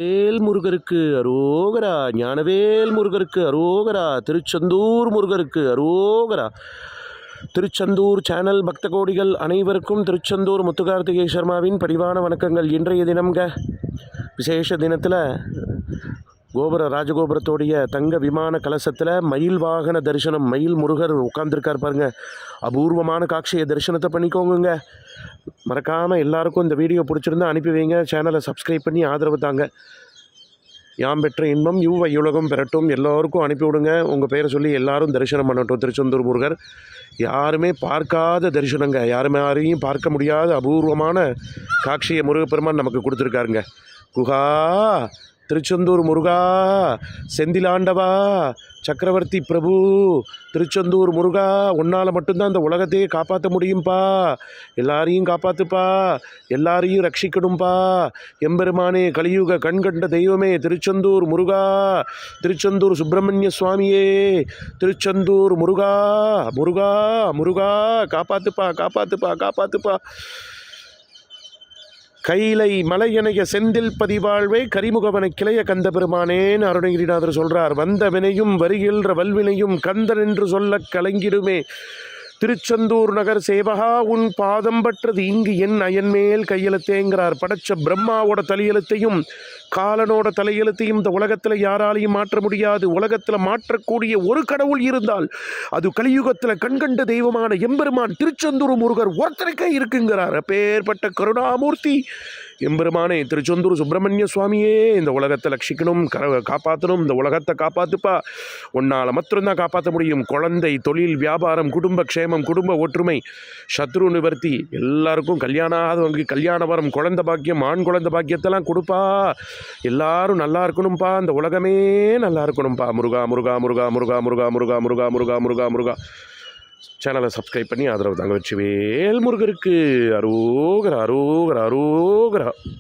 வேல் முருகருக்கு அரோகரா. ஞானவேல் முருகருக்கு அரோகரா. திருச்செந்தூர் முருகருக்கு அரோகரா. திருச்செந்தூர் சேனல் பக்த கோடிகள் அனைவருக்கும் திருச்செந்தூர் முத்துகார்த்திகை சர்மாவின் பரிவான வணக்கங்கள். இன்றைய தினம்ங்க விசேஷ தினத்தில் ராஜகோபுரத்தோடைய தங்க விமான கலசத்தில் மயில் வாகன தரிசனம். மயில் முருகர் உட்கார்ந்துருக்கார் பாருங்க. அபூர்வமான காட்சியை தரிசனத்தை பண்ணிக்கோங்க. மறக்காமல் எல்லாருக்கும் இந்த வீடியோ பிடிச்சிருந்தா அனுப்பி வைங்க. சேனலை சப்ஸ்கிரைப் பண்ணி ஆதரவு தாங்க. யாம் பெற்ற இன்பம் யுலகம் பெறட்டும். எல்லோருக்கும் அனுப்பிவிடுங்க. உங்கள் பேரை சொல்லி எல்லாரும் தரிசனம் பண்ணட்டும். திருச்செந்தூர் முருகர் யாருமே பார்க்காத தரிசனங்க. யாரையும் பார்க்க முடியாத அபூர்வமான காட்சியை முருகப்பெருமான் நமக்கு கொடுத்துருக்காருங்க. குஹா திருச்செந்தூர் முருகா, செந்திலாண்டவா, சக்கரவர்த்தி பிரபு, திருச்செந்தூர் முருகா, உன்னால் மட்டும்தான் இந்த உலகத்தையே காப்பாற்ற முடியும்ப்பா. எல்லாரையும் காப்பாற்றுப்பா, எல்லாரையும் ரட்சிக்கணும்ப்பா. எம்பெருமானே, கலியுக கண்கண்ட தெய்வமே, திருச்செந்தூர் முருகா, திருச்செந்தூர் சுப்பிரமணிய சுவாமியே, திருச்செந்தூர் முருகா, முருகா முருகா, காப்பாற்றுப்பா காப்பாற்றுப்பா காப்பாற்றுப்பா. கைலை மலையணைய செந்தில் பதிவாழ்வே கரிமுகவனை கிளைய கந்த பெருமானேன்னு அருணகிரிநாதர் சொல்கிறார். வந்த வினையும் வருகின்ற வல்வினையும் கந்தன் என்று சொல்ல கலங்கிடுமே. திருச்செந்தூர் நகர் சேவகா, உன் பாதம் பற்றது இங்கு என் அயன்மேல் கையெழுத்தேங்கிறார். படைச்ச பிரம்மாவோட தலையெழுத்தையும் காலனோட தலையெழுத்தையும் இந்த உலகத்தில் யாராலையும் மாற்ற முடியாது. உலகத்தில் மாற்றக்கூடிய ஒரு கடவுள் இருந்தால் அது கலியுகத்தில் கண்கண்ட தெய்வமான எம்பெருமான் திருச்செந்தூர் முருகர் ஒருத்தருக்கே இருக்குங்கிறார். அப்பேற்பட்ட கருணாமூர்த்தி எம்பெருமானே, திருச்செந்தூர் சுப்பிரமணிய சுவாமியே, இந்த உலகத்தை ரட்சிக்கணும், காப்பாற்றணும். இந்த உலகத்தை காப்பாற்றுப்பா. உன்னால் மாத்திரம்தான் காப்பாற்ற முடியும். குழந்தை, தொழில், வியாபாரம், குடும்ப க்ஷேமம், குடும்ப ஒற்றுமை, சத்ரு நிவர்த்தி, எல்லாருக்கும் கல்யாணம் ஆகாதவங்க கல்யாண வரம், குழந்தை பாக்கியம், ஆண் குழந்தை பாக்கியத்தெல்லாம் கொடுப்பா. எல்லாரும் நல்லா இருக்கணும்ப்பா. இந்த உலகமே நல்லா இருக்கணும்ப்பா. முருகா முருகா முருகா முருகா முருகா முருகா முருகா முருகா முருகா முருகா. சேனலை சப்ஸ்கிரைப் பண்ணி ஆதரவு தாங்க. வச்சு வேல் முருகருக்கு அரோகரா அரோகரா அரோகரா.